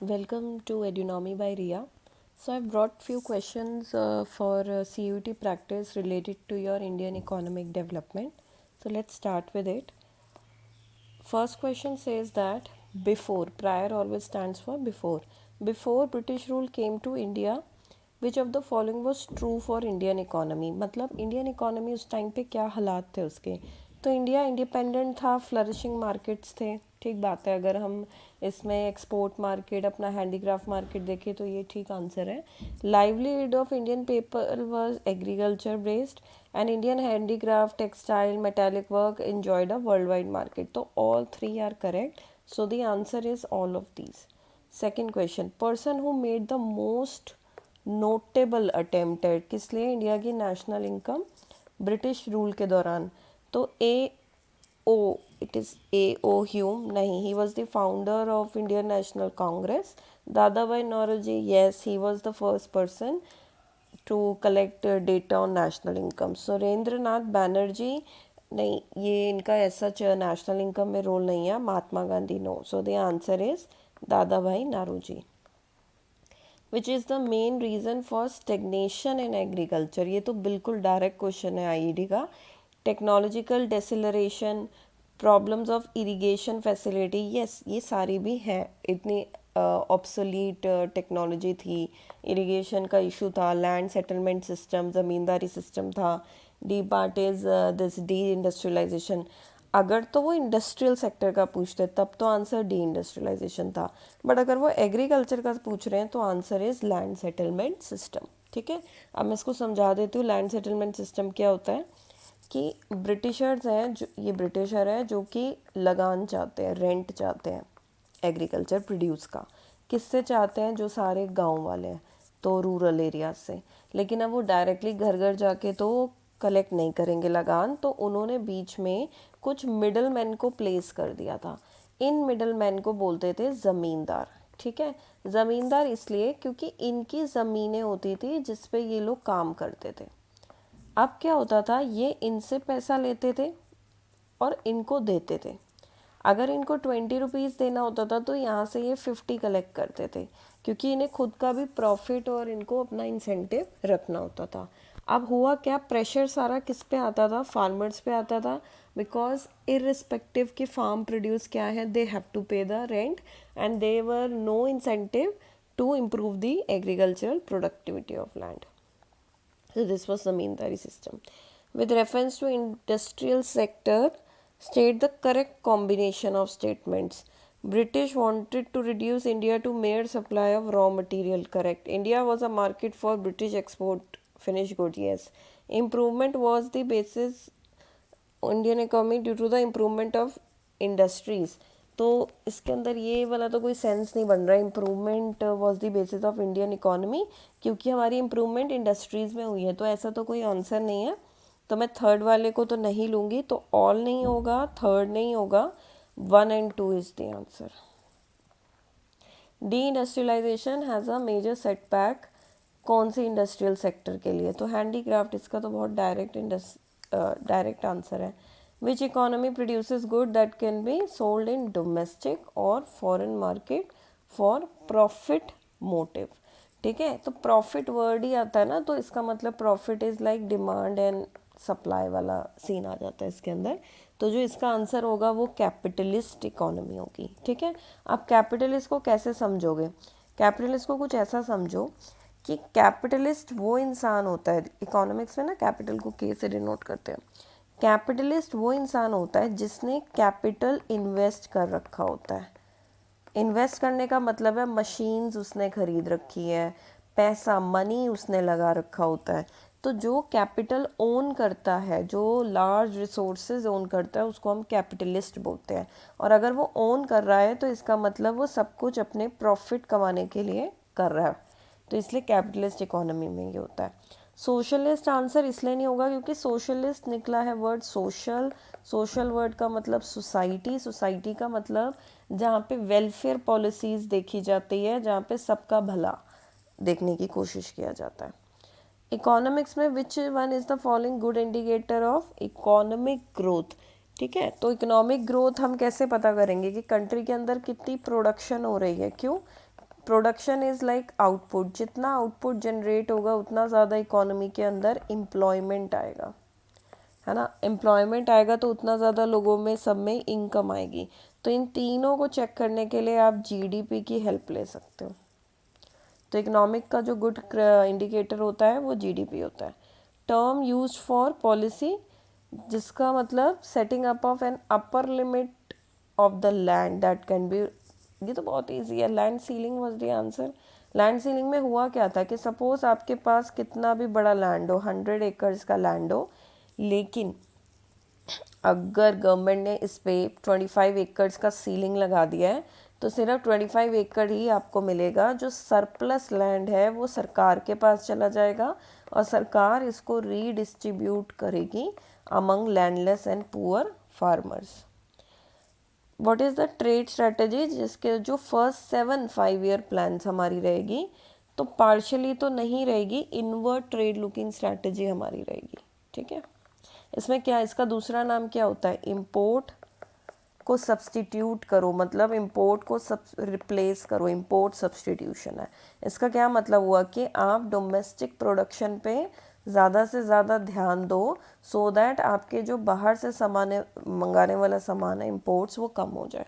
Welcome to Edunomy by Ria. So I've brought few questions for CUT practice related to your Indian economic development. So let's start with it. First question says that before, prior always stands for before. Before British rule came to India, which of the following was true for Indian economy? मतलब Indian economy उस time पे क्या हालात थे उसके? तो India independent था, flourishing markets थे, ठीक बात है. अगर हम इसमें एक्सपोर्ट मार्केट, अपना हैंडीक्राफ्ट मार्केट देखें तो ये ठीक आंसर है. Livelihood of Indian people was agriculture based and Indian handicraft, textile, metallic work enjoyed a worldwide market. So all three are correct. So the answer is all of these. Second question, person who made the most notable attempt at किस लिए India की national income British rule के दौरान? तो A O it is A O Hume नहीं, he was the founder of Indian national congress. Dadabhai Naoroji, yes, he was the first person to collect data on national income. Surendranath Banerjee नहीं, ये इनका ऐसा national income में role नहीं है. Mahatma Gandhi, no. So the answer is Dadabhai Naoroji. Which is the main reason for stagnation in agriculture? ये तो बिल्कुल डायरेक्ट क्वेश्चन है आईईडी का. Technological deceleration, problems of irrigation facility, yes ये सारी भी हैं. इतनी ऑब्सोलीट टेक्नोलॉजी थी, इरिगेशन का इशू था, land settlement system, zamindari system था. The part is this deindustrialization. अगर तो वो इंडस्ट्रियल सेक्टर का पूछते तब तो आंसर डी इंडस्ट्रियलाइजेशन था, बट अगर वो एग्रीकल्चर का पूछ रहे हैं तो answer is land settlement system. ठीक है, अब मैं इसको समझा देती हूँ. लैंड सेटलमेंट सिस्टम क्या होता है कि ब्रिटिशर्स हैं, जो ये ब्रिटिशर है जो कि लगान चाहते हैं, रेंट चाहते हैं एग्रीकल्चर प्रोड्यूस का. किससे चाहते हैं? जो सारे गांव वाले हैं, तो रूरल एरियाज से. लेकिन अब वो डायरेक्टली घर घर जाके तो कलेक्ट नहीं करेंगे लगान, तो उन्होंने बीच में कुछ मिडल मैन को प्लेस कर दिया था. इन मिडल मैन को बोलते थे ज़मींदार. ठीक है, ज़मींदार इसलिए क्योंकि इनकी ज़मीनें होती थी जिस पे ये लोग काम करते थे. अब क्या होता था, ये इनसे पैसा लेते थे और इनको देते थे. अगर इनको 20 रुपीज़ देना होता था तो यहाँ से ये 50 कलेक्ट करते थे, क्योंकि इन्हें खुद का भी प्रॉफिट और इनको अपना इंसेंटिव रखना होता था. अब हुआ क्या, प्रेशर सारा किस पे आता था? फार्मर्स पे आता था. बिकॉज इरिस्पेक्टिव कि फार्म प्रोड्यूस क्या है, they have to pay the rent and they were no incentive to improve the agricultural productivity of land. So this was zamindari system. With reference to industrial sector, state the correct combination of statements. British wanted to reduce India to mere supply of raw material. Correct. India was a market for British export finished good. Yes. Improvement was the basis Indian economy due to the improvement of industries. तो इसके अंदर ये वाला तो कोई sense नहीं बन रहा. Improvement was the basis of Indian economy, क्योंकि हमारी इम्प्रूवमेंट इंडस्ट्रीज़ में हुई है, तो ऐसा तो कोई आंसर नहीं है. तो मैं थर्ड वाले को तो नहीं लूँगी. तो ऑल नहीं होगा, थर्ड नहीं होगा, 1 and 2 is the answer. The industrialisation has a major setback. कौन सी इंडस्ट्रियल सेक्टर के लिए? तो हैंडीक्राफ्ट. इसका तो बहुत डायरेक्ट आंसर है. Which economy produces good that can be sold in domestic और foreign market for profit motive. ठीक है, तो प्रॉफिट वर्ड ही आता है ना, तो इसका मतलब profit is like demand and supply वाला सीन आ जाता है इसके अंदर. तो जो इसका आंसर होगा वो कैपिटलिस्ट इकोनॉमी होगी. ठीक है, आप कैपिटलिस्ट को कैसे समझोगे? कैपिटलिस्ट को कुछ ऐसा समझो कि कैपिटलिस्ट वो इंसान होता है, इकोनॉमिक्स में ना कैपिटल को के से डिनोट करते हैं. कैपिटलिस्ट वो इंसान होता है जिसने कैपिटल इन्वेस्ट कर रखा होता है. इन्वेस्ट करने का मतलब है मशीन्स उसने खरीद रखी है, पैसा मनी उसने लगा रखा होता है. तो जो कैपिटल ओन करता है, जो लार्ज रिसोर्सेज ओन करता है, उसको हम कैपिटलिस्ट बोलते हैं. और अगर वो ओन कर रहा है तो इसका मतलब वो सब कुछ अपने प्रॉफिट कमाने के लिए कर रहा है. तो इसलिए कैपिटलिस्ट इकोनॉमी में ये होता है. सोशलिस्ट आंसर इसलिए नहीं होगा क्योंकि सोशलिस्ट निकला है वर्ड सोशल. सोशल वर्ड का मतलब सोसाइटी. सोसाइटी का मतलब जहाँ पे वेलफेयर पॉलिसीज़ देखी जाती है, जहाँ पे सबका भला देखने की कोशिश किया जाता है. इकोनॉमिक्स में which one is the following good indicator of economic growth? ठीक है, तो इकोनॉमिक ग्रोथ हम कैसे पता करेंगे कि कंट्री के अंदर कितनी प्रोडक्शन हो रही है? क्यों? प्रोडक्शन इज़ लाइक आउटपुट, जितना आउटपुट जनरेट होगा उतना ज़्यादा इकोनॉमी के अंदर एम्प्लॉयमेंट आएगा, है ना। एम्प्लॉयमेंट आएगा तो उतना ज़्यादा लोगों में सब में इनकम आएगी। तो इन तीनों को चेक करने के लिए आप जीडीपी की हेल्प ले सकते हो। तो इकोनॉमिक का जो गुड इंडिकेटर होता है वो जीडीपी होता है। टर्म यूज्ड फॉर पॉलिसी, जिसका मतलब setting up of an upper limit of the land that can B, ये तो बहुत इजी है, land ceiling was the answer. Land ceiling में हुआ क्या था कि सपोज आपके पास कितना भी बड़ा लैंड हो, 100 एकर्स का लैंड हो, लेकिन अगर गवर्नमेंट ने इस पे 25 एकर्स का सीलिंग लगा दिया है तो सिर्फ 25 एकड़ ही आपको मिलेगा। जो सरप्लस लैंड है वो सरकार के पास चला जाएगा और सरकार इसको रीडिस्ट्रीब्यूट करेगी among landless and poor farmers. What is the trade strategy, जिसके जो फर्स्ट 7 5 ईयर प्लान्स हमारी रहेगी, तो पार्शली तो नहीं रहेगी, इनवर्ट ट्रेड लुकिंग स्ट्रैटेजी हमारी रहेगी, ठीक है। इसमें क्या, इसका दूसरा नाम क्या होता है, इंपोर्ट को सब्सटीट्यूट करो, मतलब इंपोर्ट को सब रिप्लेस करो, इंपोर्ट सब्सटीट्यूशन है। इसका क्या मतलब हुआ कि आप डोमेस्टिक प्रोडक्शन पे ज़्यादा से ज़्यादा ध्यान दो, सो दैट आपके जो बाहर से सामान मंगाने वाला सामान है, इंपोर्ट्स, वो कम हो जाए।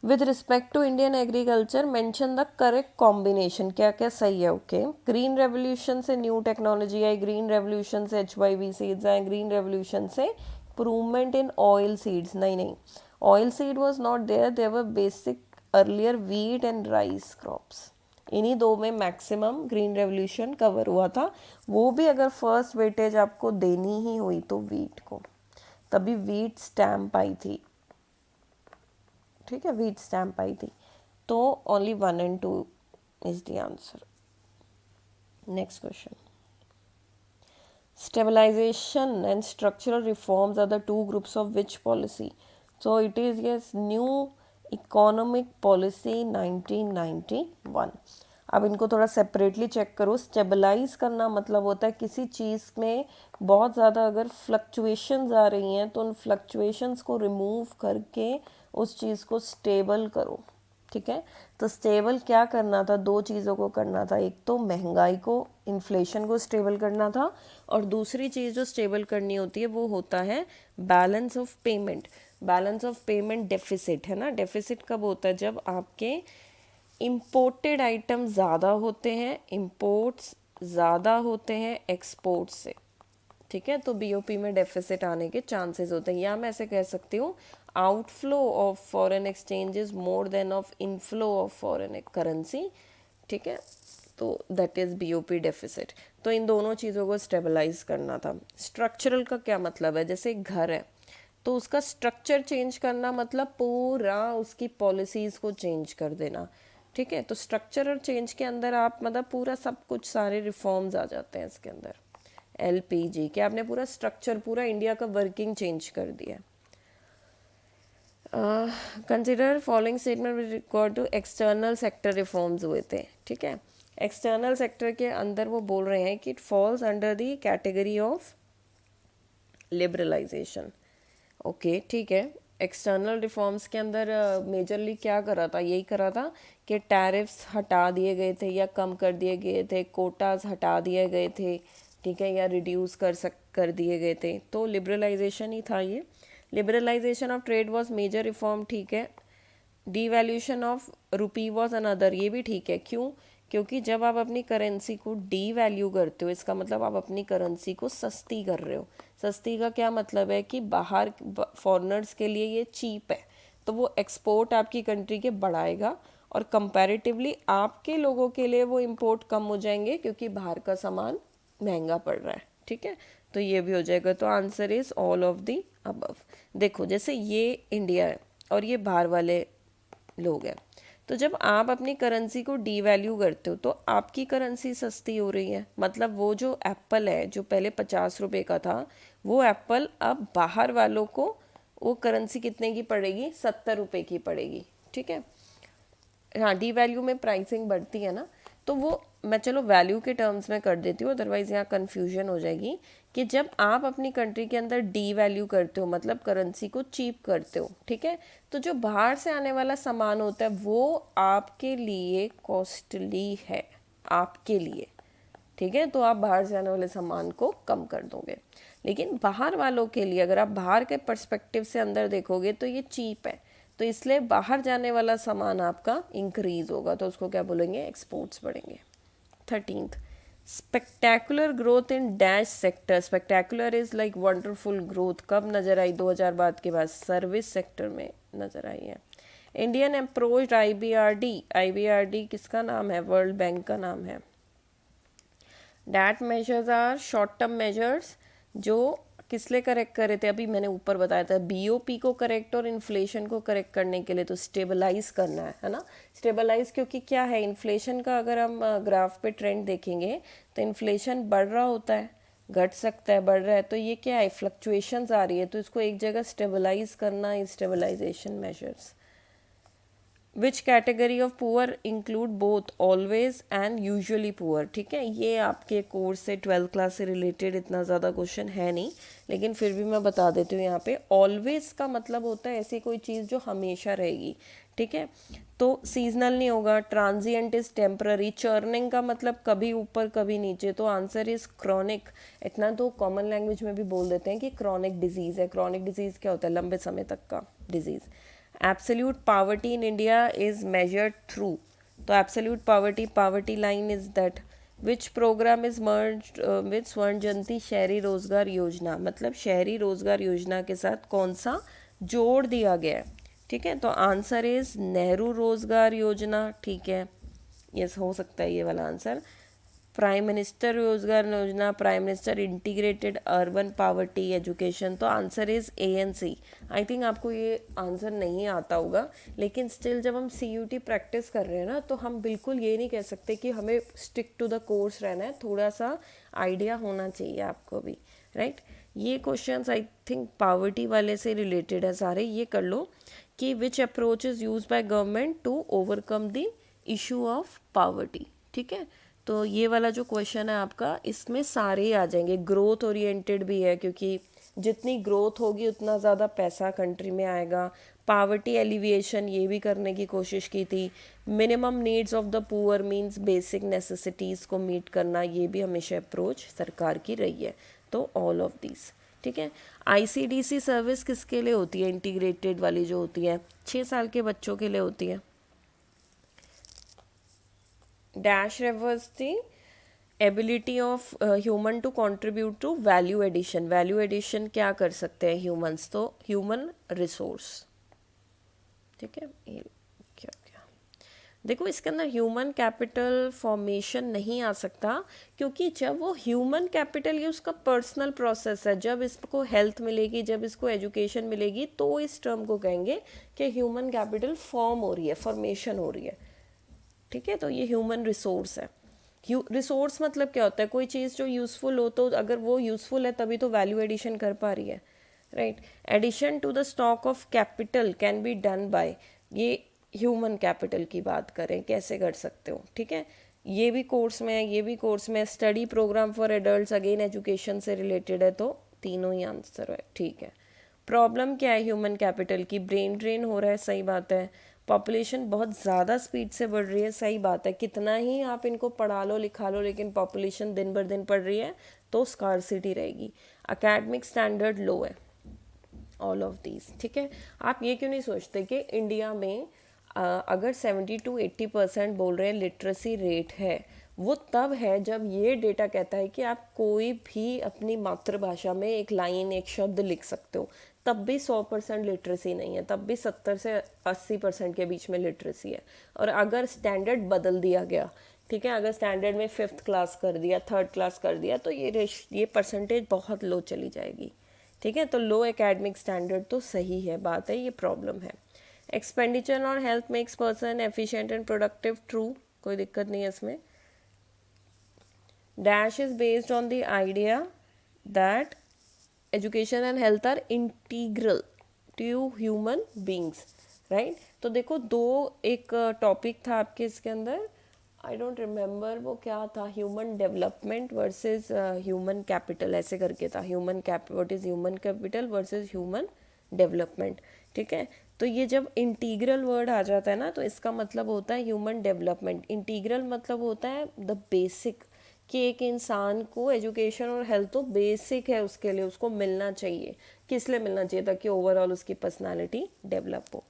With respect to Indian agriculture mention the correct combination, क्या क्या सही है, ओके। ग्रीन रेवोल्यूशन से न्यू टेक्नोलॉजी आई, ग्रीन रेवोल्यूशन से HYV सीड्स आए, ग्रीन रेवोल्यूशन से इम्प्रूवमेंट इन ऑयल सीड्स, नहीं, oil seed was not there, there were basic earlier wheat and rice crops. इन्हीं दो में मैक्सिमम ग्रीन रेवोल्यूशन कवर हुआ था। वो भी अगर फर्स्ट वेटेज आपको देनी ही हुई तो वीट को, तभी वीट स्टैम्प आई थी, ठीक है, वीट स्टैम्प आई थी। तो only 1 and 2 is the answer. Next question, stabilization and structural reforms are the two groups of which policy? So it is, yes, new economic policy 1991। अब इनको थोड़ा सेपरेटली चेक करो। Stabilise करना मतलब होता है किसी चीज़ में बहुत ज़्यादा अगर फ्लक्चुएशंस आ रही हैं तो उन फ्लक्चुएशंस को रिमूव करके उस चीज़ को स्टेबल करो, ठीक है। तो स्टेबल क्या करना था, दो चीज़ों को करना था, एक तो महंगाई को, इन्फ्लेशन को स्टेबल करना था, और दूसरी चीज़ जो स्टेबल करनी होती है वो होता है balance of payment. Balance of payment deficit, है ना। डेफिसिट कब होता है, जब आपके इम्पोर्टेड आइटम ज़्यादा होते हैं, इम्पोर्ट्स ज़्यादा होते हैं एक्सपोर्ट्स से, ठीक है। तो बीओपी में डेफिसिट आने के चांसेस होते हैं, या मैं ऐसे कह सकती हूँ outflow of foreign exchange is more than of inflow of foreign currency, ठीक है। तो दैट इज़ बीओपी डेफिसिट। तो इन दोनों चीज़ों को स्टेबलाइज करना था। स्ट्रक्चरल का क्या मतलब है, जैसे एक घर है तो उसका स्ट्रक्चर चेंज करना मतलब पूरा उसकी पॉलिसीज़ को चेंज कर देना, ठीक है। तो स्ट्रक्चरल चेंज के अंदर आप मतलब पूरा सब कुछ, सारे रिफॉर्म्स आ जाते हैं इसके अंदर। LPG के आपने पूरा स्ट्रक्चर, पूरा इंडिया का वर्किंग चेंज कर दिया। Consider following statement with record to external sector reforms हुए थे, ठीक है। एक्सटर्नल सेक्टर के अंदर वो बोल रहे हैं कि it falls under the category of liberalisation, okay, ठीक है। एक्सटर्नल रिफॉर्म्स के अंदर मेजरली क्या करा था, यही करा था कि टैरिफ्स हटा दिए गए थे या कम कर दिए गए थे, कोटाज हटा दिए गए थे, ठीक है, या रिड्यूस कर दिए गए थे। तो लिबरलाइजेशन ही था ये। Liberalisation of trade was major reform, ठीक है। Devaluation of rupee was another, ये भी ठीक है। क्यों, क्योंकि जब आप अपनी करेंसी को डी वैल्यू करते हो, इसका मतलब आप अपनी करेंसी को सस्ती कर रहे हो। सस्ती का क्या मतलब है कि बाहर फॉरेनर्स के लिए ये चीप है, तो वो एक्सपोर्ट आपकी कंट्री के बढ़ाएगा, और कंपैरेटिवली आपके लोगों के लिए वो इंपोर्ट कम हो जाएंगे क्योंकि बाहर का सामान महंगा पड़ रहा है, ठीक है। तो ये भी हो जाएगा। तो answer is all of the above. देखो जैसे ये इंडिया है और ये बाहर वाले लोग हैं, तो जब आप अपनी करेंसी को डीवैल्यू करते हो तो आपकी करेंसी सस्ती हो रही है, मतलब वो जो एप्पल है जो पहले 50 रुपये का था, वो एप्पल अब बाहर वालों को वो करेंसी कितने की पड़ेगी, 70 रुपये की पड़ेगी, ठीक है। हाँ, डी वैल्यू में प्राइसिंग बढ़ती है ना, तो वो मैं चलो वैल्यू के टर्म्स में कर देती हूँ, अदरवाइज़ यहाँ कन्फ्यूजन हो जाएगी कि जब आप अपनी कंट्री के अंदर डी वैल्यू करते हो, मतलब करेंसी को चीप करते हो, ठीक है, तो जो बाहर से आने वाला सामान होता है वो आपके लिए कॉस्टली है, आपके लिए, ठीक है, तो आप बाहर से आने वाले सामान को कम कर दोगे। लेकिन बाहर वालों के लिए अगर आप बाहर के पर्सपेक्टिव से अंदर देखोगे तो ये चीप है, तो इसलिए बाहर जाने वाला सामान आपका इंक्रीज होगा, तो उसको क्या बोलेंगे, एक्सपोर्ट्स बढ़ेंगे। 13th, spectacular growth in dash sector. Spectacular is like wonderful growth, कब नजर आई, 2000 के बाद सर्विस सेक्टर में नजर आई है। इंडियन अप्रोच IBRD, IBRD किसका नाम है, वर्ल्ड बैंक का नाम है। That measures are short term measures, जो किस लिए करेक्ट कर रहे थे, अभी मैंने ऊपर बताया था, BOP को करेक्ट और इन्फ्लेशन को करेक्ट करने के लिए, तो स्टेबलाइज करना है ना, स्टेबलाइज, क्योंकि क्या है, इन्फ्लेशन का अगर हम ग्राफ पे ट्रेंड देखेंगे तो इन्फ्लेशन बढ़ रहा होता है, घट सकता है, बढ़ रहा है, तो ये क्या है, फ्लक्चुएशंस आ रही है, तो इसको एक जगह स्टेबलाइज करना, stabilization measures. Which category of poor include both always and usually poor, ठीक है, ये आपके कोर्स से 12th क्लास से रिलेटेड इतना ज़्यादा क्वेश्चन है नहीं, लेकिन फिर भी मैं बता देती हूँ यहाँ पे। ऑलवेज का मतलब होता है ऐसी कोई चीज़ जो हमेशा रहेगी, ठीक है, तो सीजनल नहीं होगा। Transient is temporary. चर्निंग का मतलब कभी ऊपर कभी नीचे, तो आंसर इज क्रॉनिक। इतना तो कॉमन लैंग्वेज में भी बोल देते हैं कि क्रॉनिक डिजीज है। क्रॉनिक डिजीज क्या होता है, लंबे समय तक का disease. Absolute poverty in India is measured through, तो absolute poverty, poverty line is that. Which program is merged with Swarna Jayanti शहरी रोजगार योजना, मतलब शहरी रोजगार योजना के साथ कौन सा जोड़ दिया गया है, ठीक है, तो आंसर इज नेहरू रोजगार योजना, ठीक है, यस हो सकता है ये वाला answer. Prime minister Rozgar Yojana, prime minister integrated urban poverty education, तो answer is ANC। I think आपको ये आंसर नहीं आता होगा, लेकिन स्टिल जब हम CUT प्रैक्टिस कर रहे हैं ना, तो हम बिल्कुल ये नहीं कह सकते कि हमें स्टिक टू द कोर्स रहना है, थोड़ा सा आइडिया होना चाहिए आपको भी, राइट। ये क्वेश्चंस आई थिंक पावर्टी वाले से रिलेटेड है सारे, ये कर लो कि which approach is use by government to overcome the issue of poverty, ठीक है, तो ये वाला जो क्वेश्चन है आपका, इसमें सारे ही आ जाएंगे। ग्रोथ ओरिएंटेड भी है, क्योंकि जितनी ग्रोथ होगी उतना ज़्यादा पैसा कंट्री में आएगा। पावर्टी एलिविएशन ये भी करने की कोशिश की थी। Minimum needs of the poor means basic necessities को मीट करना, ये भी हमेशा अप्रोच सरकार की रही है। तो ऑल ऑफ दीज, ठीक है। ICDC सर्विस किसके लिए होती है, इंटीग्रेटेड वाली जो होती है, 6 साल के बच्चों के लिए होती है। Dash refers the ability of human to contribute to value addition. Value addition क्या कर सकते हैं ह्यूमंस, तो ह्यूमन रिसोर्स, ठीक है। ये क्या क्या देखो, इसके अंदर ह्यूमन कैपिटल फॉर्मेशन नहीं आ सकता, क्योंकि जब वो ह्यूमन कैपिटल, ये उसका पर्सनल प्रोसेस है। जब इसको हेल्थ मिलेगी, जब इसको एजुकेशन मिलेगी, तो इस टर्म को कहेंगे कि ह्यूमन कैपिटल फॉर्म हो रही है, फॉर्मेशन हो रही है, ठीक है। तो ये ह्यूमन रिसोर्स है। रिसोर्स मतलब क्या होता है, कोई चीज़ जो यूज़फुल हो, तो अगर वो यूज़फुल है तभी तो वैल्यू एडिशन कर पा रही है, right. Addition to the stock of capital can be done by, ये ह्यूमन कैपिटल की बात करें, कैसे कर सकते हो, ठीक है। ये भी कोर्स में है, ये भी कोर्स में है। Study program for adults, again education से रिलेटेड है, तो तीनों ही आंसर है, ठीक है। प्रॉब्लम क्या है ह्यूमन कैपिटल की, ब्रेन ड्रेन हो रहा है, सही बात है। पॉपुलेशन बहुत ज़्यादा स्पीड से बढ़ रही है, सही बात है। कितना ही आप इनको पढ़ा लो लिखा लो, लेकिन पॉपुलेशन दिन बर दिन बढ़ रही है, तो स्कार्सिटी रहेगी। अकेडमिक स्टैंडर्ड लो है, ऑल ऑफ दीज, ठीक है। आप ये क्यों नहीं सोचते कि इंडिया में अगर 70 to 80% बोल रहे हैं लिटरेसी रेट है, वो तब है जब ये डेटा कहता है कि आप कोई भी अपनी मातृभाषा में एक लाइन, एक शब्द लिख सकते हो। तब भी 100% लिटरेसी नहीं है, तब भी 70 से 80% के बीच में लिटरेसी है। और अगर स्टैंडर्ड बदल दिया गया, ठीक है, अगर स्टैंडर्ड में 5th क्लास कर दिया, 3rd क्लास कर दिया, तो ये परसेंटेज बहुत लो चली जाएगी, ठीक है। तो लो एकेडमिक स्टैंडर्ड तो सही है, बात है, ये प्रॉब्लम है। Expenditure on health makes person efficient and productive, true, कोई दिक्कत नहीं है इसमें। Dash is based on the idea that education and health are integral to human beings, right. तो देखो, दो एक टॉपिक था आपके इसके अंदर, आई डोंट रिमेम्बर वो क्या था, human development versus human capital ऐसे करके था, human cap what is human capital versus human development. ठीक है, तो ये जब इंटीग्रल वर्ड आ जाता है ना तो इसका मतलब होता है ह्यूमन डेवलपमेंट। इंटीग्रल मतलब होता है द बेसिक, कि एक इंसान को एजुकेशन और हेल्थ तो बेसिक है उसके लिए, उसको मिलना चाहिए। किस लिए मिलना चाहिए? ताकि ओवरऑल उसकी पर्सनालिटी डेवलप हो,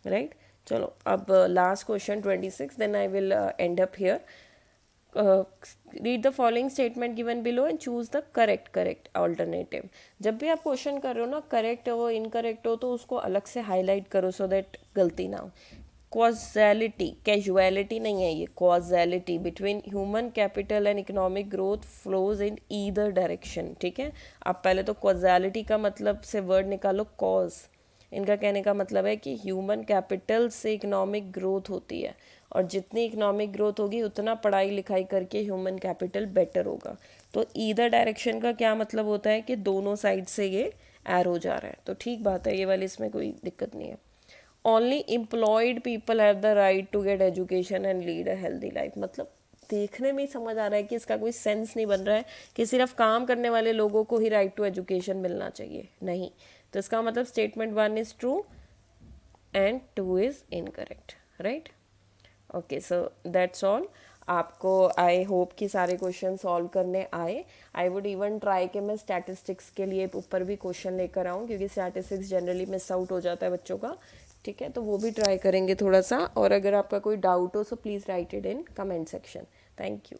राइट। चलो अब last question 26, then I will end up here. Read the following statement given below and choose the correct alternative. जब भी आप क्वेश्चन कर रहे हो ना, करेक्ट हो इनकरेक्ट हो तो उसको अलग से हाईलाइट करो सो दैट गलती ना हो। कॉजैलिटी, कैजुअलिटी नहीं है ये, causality between human capital and economic growth flows in either direction. ठीक है, आप पहले तो कॉजैलिटी का मतलब से वर्ड निकालो कॉज। इनका कहने का मतलब है कि ह्यूमन कैपिटल से इकोनॉमिक ग्रोथ होती है, और जितनी इकोनॉमिक ग्रोथ होगी उतना पढ़ाई लिखाई करके ह्यूमन कैपिटल बेटर होगा। तो ईदर डायरेक्शन का क्या मतलब होता है कि दोनों साइड से ये एरो जा रहा है, तो ठीक बात है ये वाली, इसमें कोई दिक्कत नहीं है। Only employed people have the right to get education and lead a healthy life. मतलब देखने में ही समझ आ रहा है कि इसका कोई सेंस नहीं बन रहा है कि सिर्फ काम करने वाले लोगों को ही राइट टू एजुकेशन मिलना चाहिए, नहीं। तो इसका मतलब statement 1 is true and 2 is incorrect, right. Okay, so that's all. आपको आई होप कि सारे क्वेश्चन सॉल्व करने आए। आई वुड इवन ट्राई कि मैं स्टैटिस्टिक्स के लिए ऊपर भी क्वेश्चन लेकर आऊँ, क्योंकि स्टैटिस्टिक्स जनरली मिस आउट हो जाता है बच्चों का। ठीक है, तो वो भी ट्राई करेंगे थोड़ा सा। और अगर आपका कोई डाउट हो so please write it in comment section. Thank you.